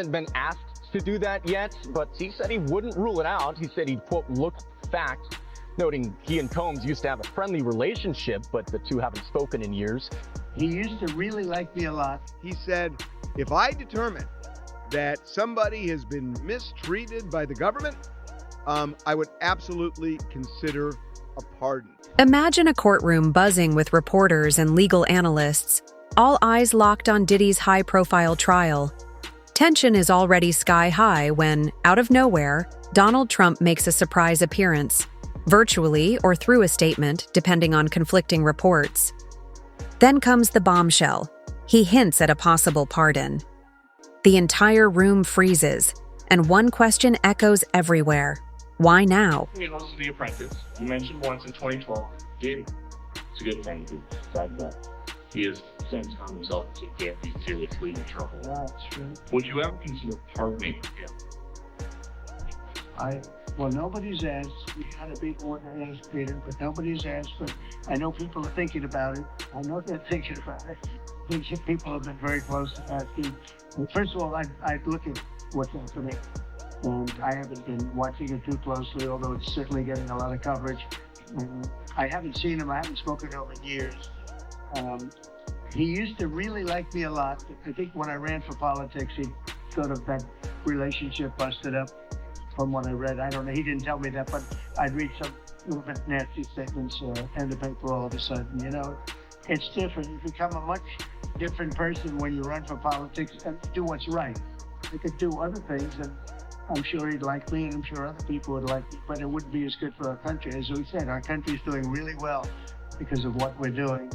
Hasn't been asked to do that yet, but he said he wouldn't rule it out. He said he'd, quote, look at facts, noting he and Combs used to have a friendly relationship, but the two haven't spoken in years. He used to really like me a lot. He said, if I determine that somebody has been mistreated by the government, I would absolutely consider a pardon. Imagine a courtroom buzzing with reporters and legal analysts, all eyes locked on Diddy's high-profile trial. Tension is already sky-high when, out of nowhere, Donald Trump makes a surprise appearance, virtually or through a statement, depending on conflicting reports. Then comes the bombshell. He hints at a possible pardon. The entire room freezes, and one question echoes everywhere. Why now? He was The Apprentice. You mentioned once in 2012, Diddy. It's a good thing to decide that. He has since found himself he can't be seriously in trouble. That's true. Would you ever consider pardoning him? Well, nobody's asked. We had a big one to ask Peter, but nobody's asked. But I know people are thinking about it. I know they're thinking about it. I think people have been very close to asking. First of all, I'd look at what's happening. And I haven't been watching it too closely, although it's certainly getting a lot of coverage. I haven't seen him. I haven't spoken to him in years. He used to really like me a lot. I think when I ran for politics, he sort of that relationship busted up from what I read. I don't know. He didn't tell me that, but I'd read some little bit nasty statements in the paper all of a sudden. You know, it's different. You become a much different person when you run for politics and do what's right. I could do other things, and I'm sure he'd like me, and I'm sure other people would like me, but it wouldn't be as good for our country. As we said, our country's doing really well because of what we're doing.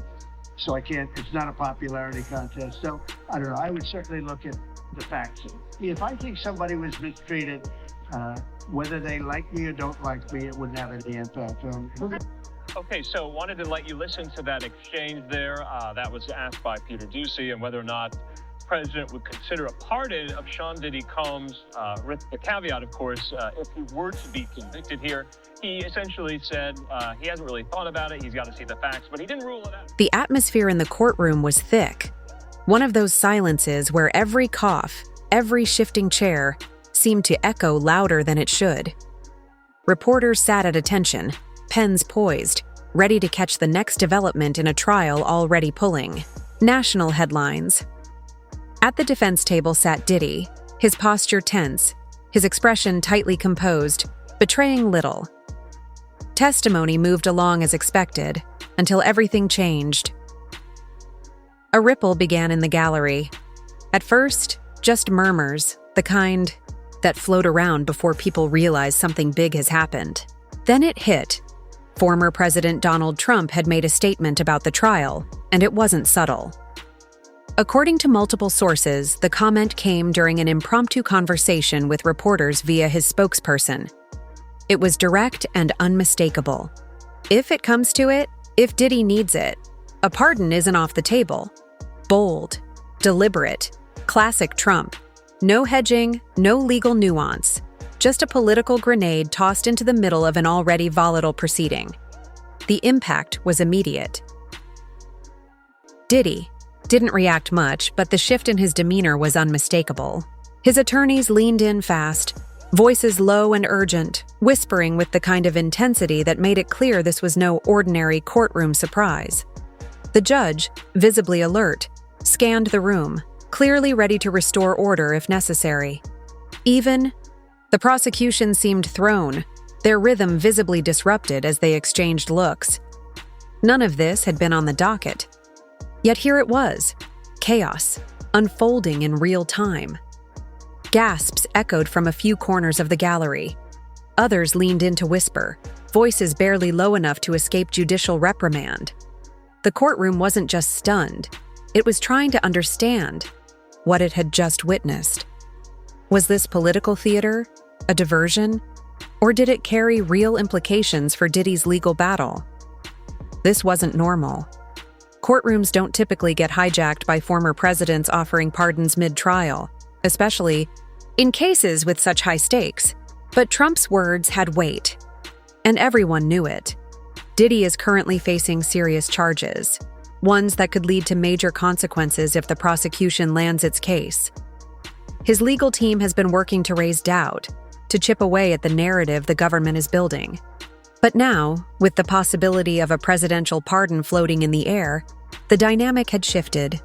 So it's not a popularity contest. So, I don't know, I would certainly look at the facts. If I think somebody was mistreated, whether they like me or don't like me, it wouldn't have any impact on me. Okay, so wanted to let you listen to that exchange there. That was asked by Peter Doocy, and whether or not the president would consider a pardon of Sean Diddy Combs, with the caveat, of course, if he were to be convicted here. He essentially said he hasn't really thought about it. He's got to see the facts, but he didn't rule it out. The atmosphere in the courtroom was thick. One of those silences where every cough, every shifting chair, seemed to echo louder than it should. Reporters sat at attention, pens poised, ready to catch the next development in a trial already pulling. National headlines. At the defense table sat Diddy, his posture tense, his expression tightly composed, betraying little. Testimony moved along as expected, until everything changed. A ripple began in the gallery. At first, just murmurs, the kind that float around before people realize something big has happened. Then it hit. Former President Donald Trump had made a statement about the trial, and it wasn't subtle. According to multiple sources, the comment came during an impromptu conversation with reporters via his spokesperson. It was direct and unmistakable. If it comes to it, if Diddy needs it, a pardon isn't off the table. Bold, deliberate, classic Trump. No hedging, no legal nuance. Just a political grenade tossed into the middle of an already volatile proceeding. The impact was immediate. Diddy didn't react much, but the shift in his demeanor was unmistakable. His attorneys leaned in fast, voices low and urgent, whispering with the kind of intensity that made it clear this was no ordinary courtroom surprise. The judge, visibly alert, scanned the room, clearly ready to restore order if necessary. Even the prosecution seemed thrown, their rhythm visibly disrupted as they exchanged looks. None of this had been on the docket. Yet here it was, chaos, unfolding in real time. Gasps echoed from a few corners of the gallery. Others leaned in to whisper, voices barely low enough to escape judicial reprimand. The courtroom wasn't just stunned, it was trying to understand what it had just witnessed. Was this political theater, a diversion, or did it carry real implications for Diddy's legal battle? This wasn't normal. Courtrooms don't typically get hijacked by former presidents offering pardons mid-trial, especially in cases with such high stakes. But Trump's words had weight, and everyone knew it. Diddy is currently facing serious charges, ones that could lead to major consequences if the prosecution lands its case. His legal team has been working to raise doubt, to chip away at the narrative the government is building. But now, with the possibility of a presidential pardon floating in the air, the dynamic had shifted.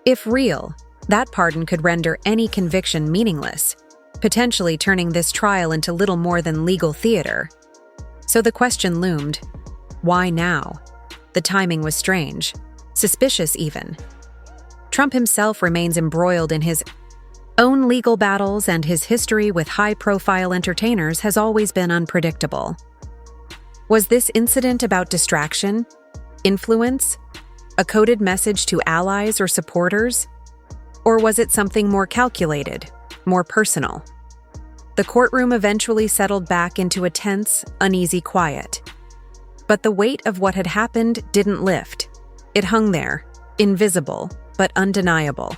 If real, that pardon could render any conviction meaningless, potentially turning this trial into little more than legal theater. So the question loomed, why now? The timing was strange, suspicious even. Trump himself remains embroiled in his own legal battles, and his history with high-profile entertainers has always been unpredictable. Was this incident about distraction, influence, a coded message to allies or supporters? Or was it something more calculated, more personal? The courtroom eventually settled back into a tense, uneasy quiet. But the weight of what had happened didn't lift. It hung there, invisible, but undeniable.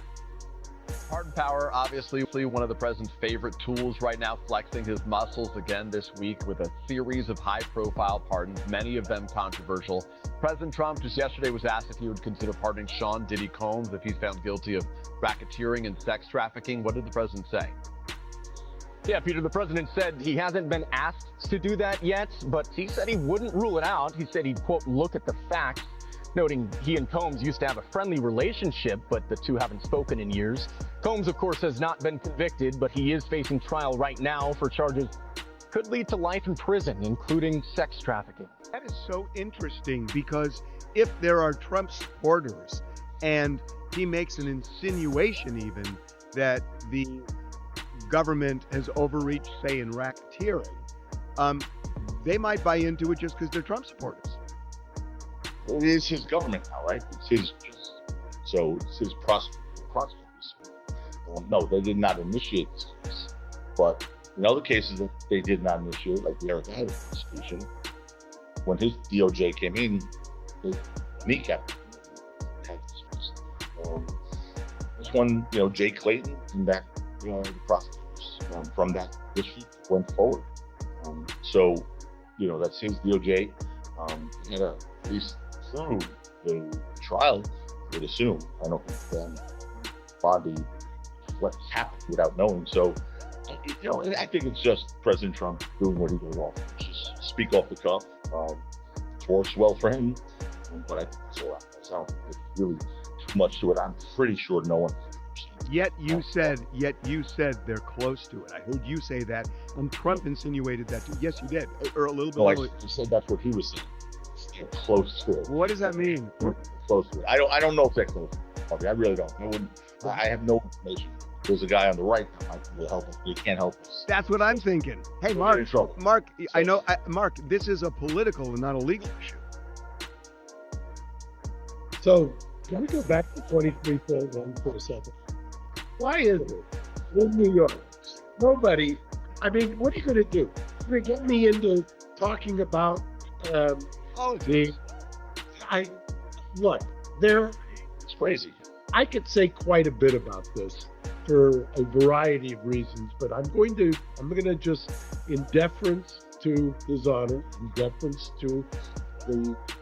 Pardon power, obviously one of the president's favorite tools right now, flexing his muscles again this week with a series of high-profile pardons, many of them controversial. President Trump just yesterday was asked if he would consider pardoning Sean Diddy Combs if he's found guilty of racketeering and sex trafficking. What did the president say? Yeah, Peter, the president said he hasn't been asked to do that yet, but he said he wouldn't rule it out. He said he'd, quote, look at the facts, noting he and Combs used to have a friendly relationship, but the two haven't spoken in years. Combs, of course, has not been convicted, but he is facing trial right now for charges could lead to life in prison, including sex trafficking. That is so interesting because if there are Trump supporters and he makes an insinuation even that the government has overreached, say, in racketeering, they might buy into it just because they're Trump supporters. It is his government now, right? It's his, so it's his prosecutors. No, they did not initiate this case. But in other cases that they did not initiate, like the Eric Adams prosecution, when his DOJ came in, they kneecapped him. This one, Jay Clayton and that, the prosecutors from that district went forward. So, that's his DOJ. He had at least through the trial, I would assume. I don't think Bondi what happened without knowing. So, I think it's just President Trump doing what he did wrong. Just speak off the cuff. It works well for him, but I think it's all right. That's how it's really too much to it. I'm pretty sure no one. Yet you said they're close to it. I heard you say that, and Trump insinuated that too. Yes, you did, or a little bit. No, I said that's what he was saying. They're close to it. What does that mean? Close to it. I don't know if they're close. I really don't. I have no information. There's a guy on the right that might help us. He can't help us. That's what I'm thinking. Hey, Mark, I know, Mark, this is a political and not a legal issue. So, can we go back to 2341 for a second? Why is it in New York, nobody, what are you going to do? You're going to get me into talking about It's crazy. I could say quite a bit about this for a variety of reasons, but I'm going to just, in deference to his honor, in deference to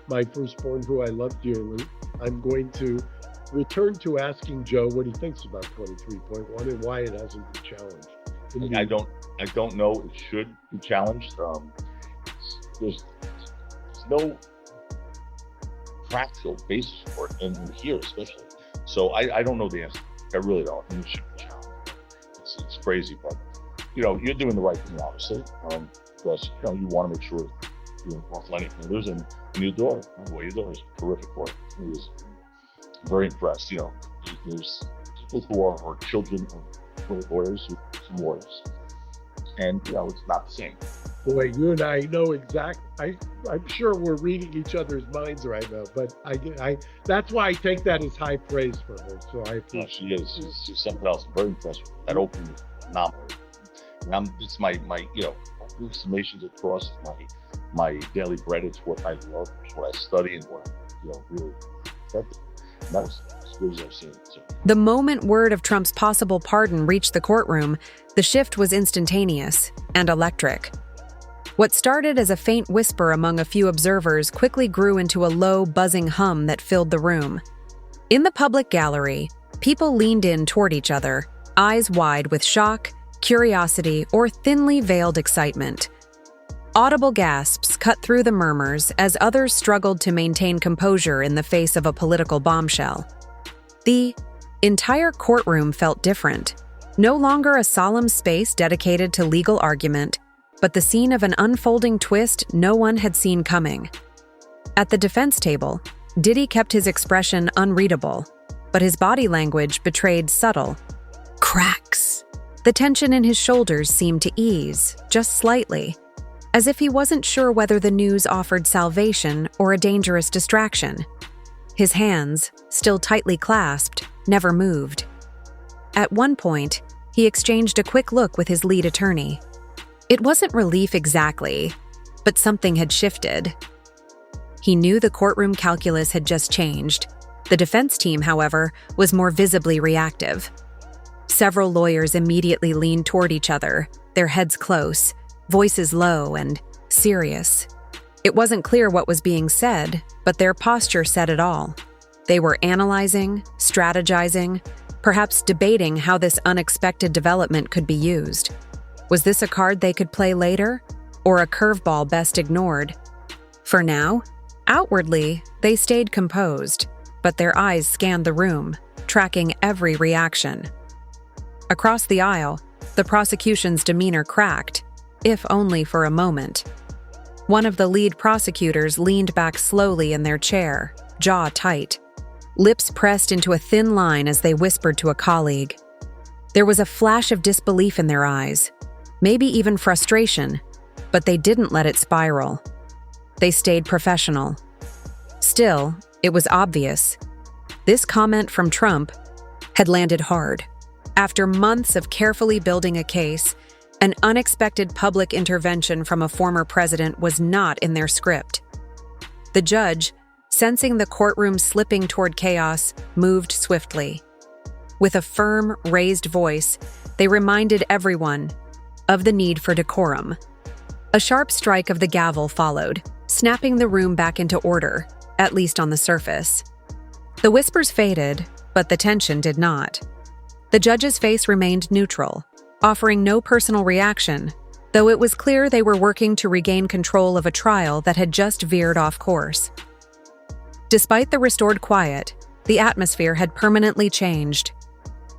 my firstborn, who I love dearly, I'm going to return to asking Joe what he thinks about 23.1 and why it hasn't been challenged. I don't know it should be challenged. There's no practical basis for it, and here especially. So I don't know the answer. I really don't. It should be challenged. It's crazy, but you're doing the right thing, obviously, because you want to make sure you're off Lenny Fingers and your door. Well, your door is terrific for it. He was very impressed. There's people who are children of lawyers who are some lawyers, and it's not the same. Boy, you and I know exactly. I'm sure we're reading each other's minds right now, but I that's why I take that as high praise for her. So I appreciate. No, she is. She's something else. I'm very impressed with that opening novel. And it's my summations across my daily bread. It's what I love. It's what I study, and what really. That was as good as I've seen. So. The moment word of Trump's possible pardon reached the courtroom, the shift was instantaneous and electric. What started as a faint whisper among a few observers quickly grew into a low, buzzing hum that filled the room. In the public gallery, people leaned in toward each other, eyes wide with shock, curiosity, or thinly veiled excitement. Audible gasps cut through the murmurs as others struggled to maintain composure in the face of a political bombshell. The entire courtroom felt different. No longer a solemn space dedicated to legal argument, but the scene of an unfolding twist no one had seen coming. At the defense table, Diddy kept his expression unreadable, but his body language betrayed subtle cracks. The tension in his shoulders seemed to ease, just slightly, as if he wasn't sure whether the news offered salvation or a dangerous distraction. His hands, still tightly clasped, never moved. At one point, he exchanged a quick look with his lead attorney. It wasn't relief exactly, but something had shifted. He knew the courtroom calculus had just changed. The defense team, however, was more visibly reactive. Several lawyers immediately leaned toward each other, their heads close, voices low and serious. It wasn't clear what was being said, but their posture said it all. They were analyzing, strategizing, perhaps debating how this unexpected development could be used. Was this a card they could play later, or a curveball best ignored? For now, outwardly, they stayed composed, but their eyes scanned the room, tracking every reaction. Across the aisle, the prosecution's demeanor cracked, if only for a moment. One of the lead prosecutors leaned back slowly in their chair, jaw tight. Lips pressed into a thin line as they whispered to a colleague. There was a flash of disbelief in their eyes, maybe even frustration, but they didn't let it spiral. They stayed professional. Still, it was obvious. This comment from Trump had landed hard. After months of carefully building a case, an unexpected public intervention from a former president was not in their script. The judge, sensing the courtroom slipping toward chaos, moved swiftly. With a firm, raised voice, they reminded everyone of the need for decorum. A sharp strike of the gavel followed, snapping the room back into order, at least on the surface. The whispers faded, but the tension did not. The judge's face remained neutral, offering no personal reaction, though it was clear they were working to regain control of a trial that had just veered off course. Despite the restored quiet, the atmosphere had permanently changed.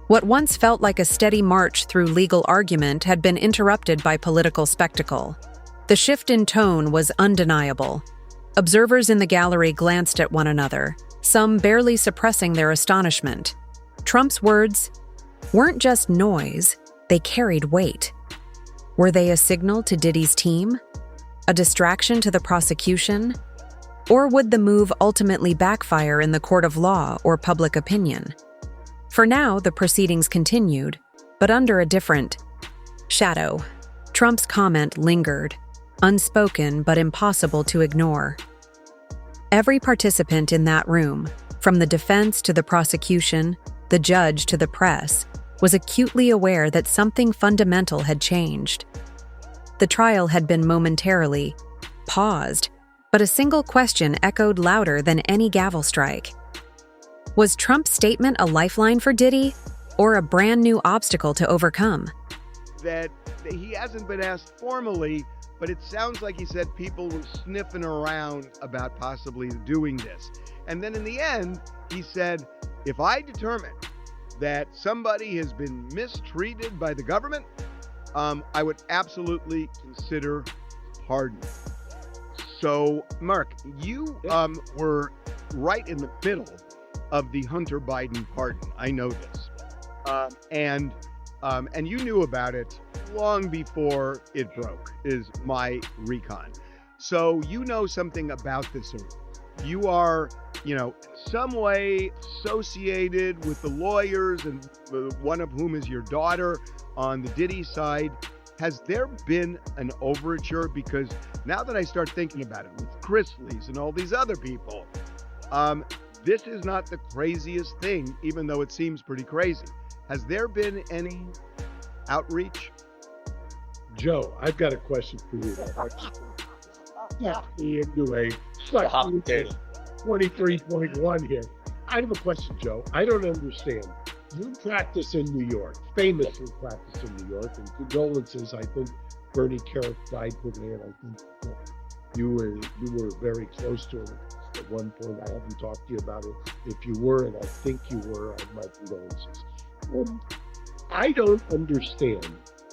What once felt like a steady march through legal argument had been interrupted by political spectacle. The shift in tone was undeniable. Observers in the gallery glanced at one another, some barely suppressing their astonishment. Trump's words weren't just noise, they carried weight. Were they a signal to Diddy's team? A distraction to the prosecution? Or would the move ultimately backfire in the court of law or public opinion? For now, the proceedings continued, but under a different shadow. Trump's comment lingered, unspoken but impossible to ignore. Every participant in that room, from the defense to the prosecution, the judge to the press, was acutely aware that something fundamental had changed. The trial had been momentarily paused, but a single question echoed louder than any gavel strike. Was Trump's statement a lifeline for Diddy, or a brand new obstacle to overcome? That he hasn't been asked formally, but it sounds like he said people were sniffing around about possibly doing this. And then in the end, he said, if I determine that somebody has been mistreated by the government, I would absolutely consider pardon. So, Mark, you were right in the middle of the Hunter Biden pardon. I know this. And you knew about it long before it broke, is my recon. So you know something about this. You are, in some way associated with the lawyers, and one of whom is your daughter on the Diddy side. Has there been an overture? Because now that I start thinking about it, with Chrisley's and all these other people, this is not the craziest thing, even though it seems pretty crazy. Has there been any outreach? Joe, I've got a question for you. Yeah, into a 23.1 here. I have a question, Joe. I don't understand. you practice in New York, famously practice in New York, and condolences. I think Bernie Kerik died today, and I think you were very close to him at one point. I haven't talked to you about it. If you were, and I think you were, my condolences. I don't understand,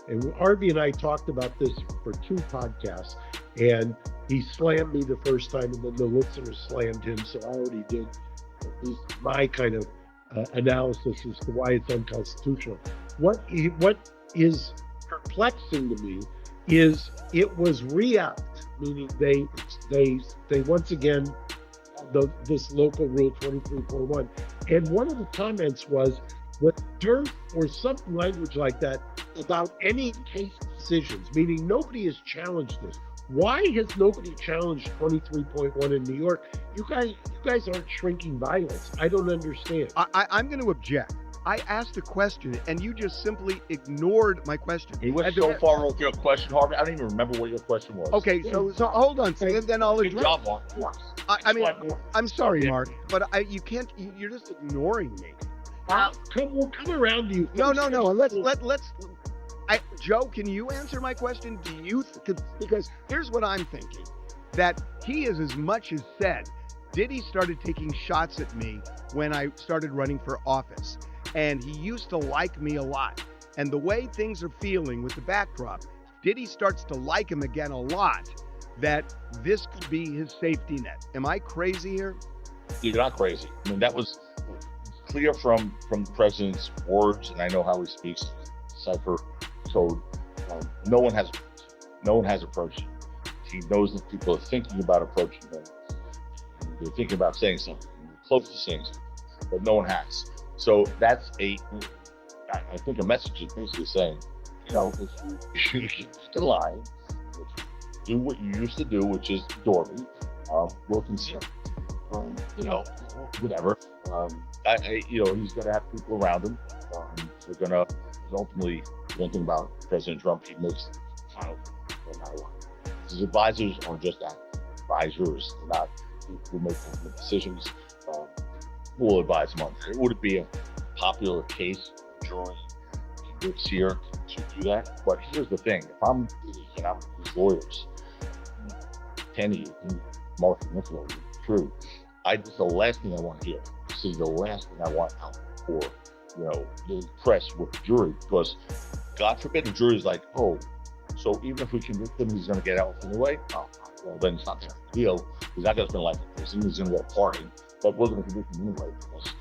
and Harvey and I talked about this for 2 podcasts, and he slammed me the first time, and then the listeners slammed him, so I already did at least my kind of analysis as to why it's unconstitutional. What is perplexing to me is it was re-upped, meaning they once again this local rule 23.1, and one of the comments was with dirt or something language like that about any case decisions, meaning nobody has challenged this. Why has nobody challenged 23.1 in New York? You guys aren't shrinking violence. I don't understand. I'm going to object. I asked a question, and you just simply ignored my question. He went so far over your question, Harvey. I don't even remember what your question was. Okay, so hold on, so then I'll Good address. job, Mark. I mean, I'm sorry, Mark, but you can't. You're just ignoring me. We'll come around to you. No. Let's. Joe, can you answer my question? Do you? Because here's what I'm thinking: that he has as much as said. Diddy started taking shots at me when I started running for office, and he used to like me a lot. And the way things are feeling with the backdrop, Diddy starts to like him again a lot. That this could be his safety net. Am I crazy here? You're not crazy. I mean, that was clear from the president's words, and I know how he speaks, cipher code. No one has approached him. He knows that people are thinking about approaching him. They're thinking about saying something, close to saying something, but no one has. So that's I think a message is basically saying, if you keep the line, do what you used to do, which is adore me, we'll consider, whatever. He's going to have people around him. We're going to ultimately, one thing about President Trump, he makes final no matter what. His advisors are just that, advisors, not people who make decisions. We'll advise him on that. Would it be a popular case, jury convicts here to do that? But here's the thing: if I'm these lawyers, Penny, Mark Niccolo, true. The last thing I want to hear. This is the last thing I want out for, the press with the jury, because God forbid the jury is like, oh, so even if we convict him, he's going to get out anyway. Oh, well, then it's not that big deal. He's not going to spend life in prison. He's going to get a pardon, but we're going to convict him anyway because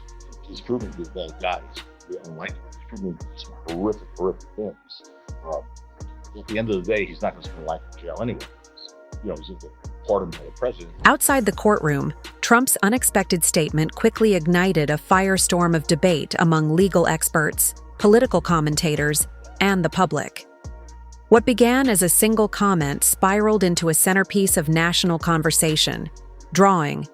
he's proven to be a bad guy. He's unlikely. He's proven some horrific things. At the end of the day, he's not going to spend life in jail anyway. He's going to get pardoned by the president. Outside the courtroom, Trump's unexpected statement quickly ignited a firestorm of debate among legal experts, political commentators, and the public. What began as a single comment spiraled into a centerpiece of national conversation, drawing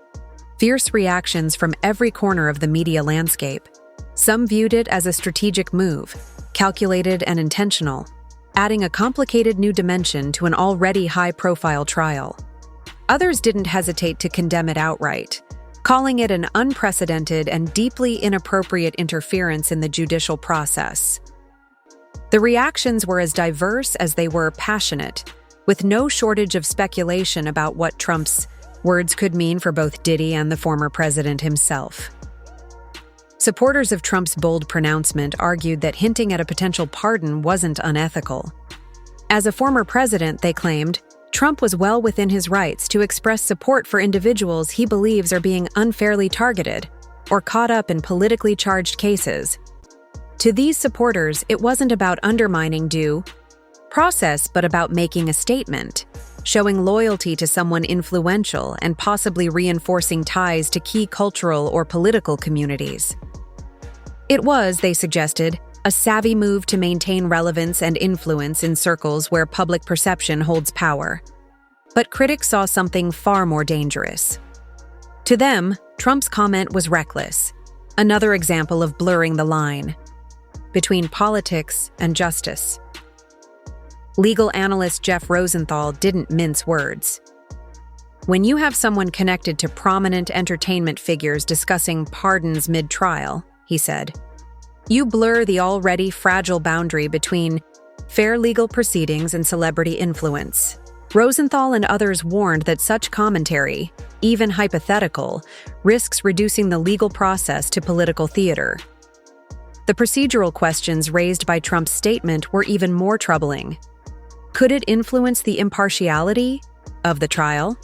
fierce reactions from every corner of the media landscape. Some viewed it as a strategic move, calculated and intentional, adding a complicated new dimension to an already high-profile trial. Others didn't hesitate to condemn it outright, calling it an unprecedented and deeply inappropriate interference in the judicial process. The reactions were as diverse as they were passionate, with no shortage of speculation about what Trump's words could mean for both Diddy and the former president himself. Supporters of Trump's bold pronouncement argued that hinting at a potential pardon wasn't unethical. As a former president, they claimed, Trump was well within his rights to express support for individuals he believes are being unfairly targeted or caught up in politically charged cases. To these supporters, it wasn't about undermining due process, but about making a statement, showing loyalty to someone influential and possibly reinforcing ties to key cultural or political communities. It was, they suggested, a savvy move to maintain relevance and influence in circles where public perception holds power. But critics saw something far more dangerous. To them, Trump's comment was reckless, another example of blurring the line between politics and justice. Legal analyst Jeff Rosenthal didn't mince words. When you have someone connected to prominent entertainment figures discussing pardons mid-trial, he said, You blur the already fragile boundary between fair legal proceedings and celebrity influence. Rosenthal and others warned that such commentary, even hypothetical, risks reducing the legal process to political theater. The procedural questions raised by Trump's statement were even more troubling. Could it influence the impartiality of the trial?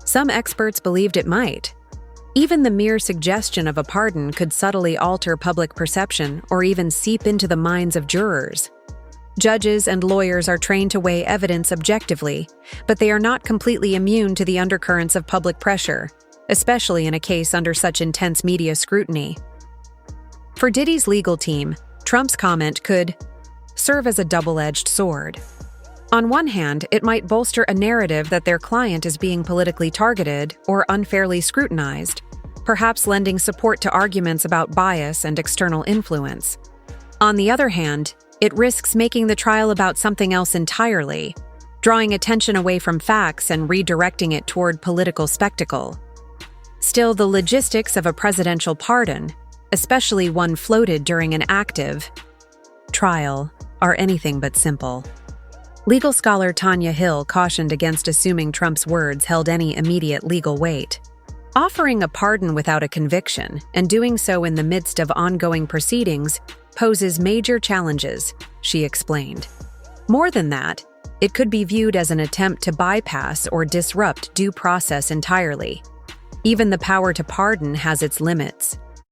Some experts believed it might. Even the mere suggestion of a pardon could subtly alter public perception or even seep into the minds of jurors. Judges and lawyers are trained to weigh evidence objectively, but they are not completely immune to the undercurrents of public pressure, especially in a case under such intense media scrutiny. For Diddy's legal team, Trump's comment could serve as a double-edged sword. On one hand, it might bolster a narrative that their client is being politically targeted or unfairly scrutinized, perhaps lending support to arguments about bias and external influence. On the other hand, it risks making the trial about something else entirely, drawing attention away from facts and redirecting it toward political spectacle. Still, the logistics of a presidential pardon, especially one floated during an active trial, are anything but simple. Legal scholar Tanya Hill cautioned against assuming Trump's words held any immediate legal weight. Offering a pardon without a conviction, and doing so in the midst of ongoing proceedings, poses major challenges, she explained. More than that, it could be viewed as an attempt to bypass or disrupt due process entirely. Even the power to pardon has its limits.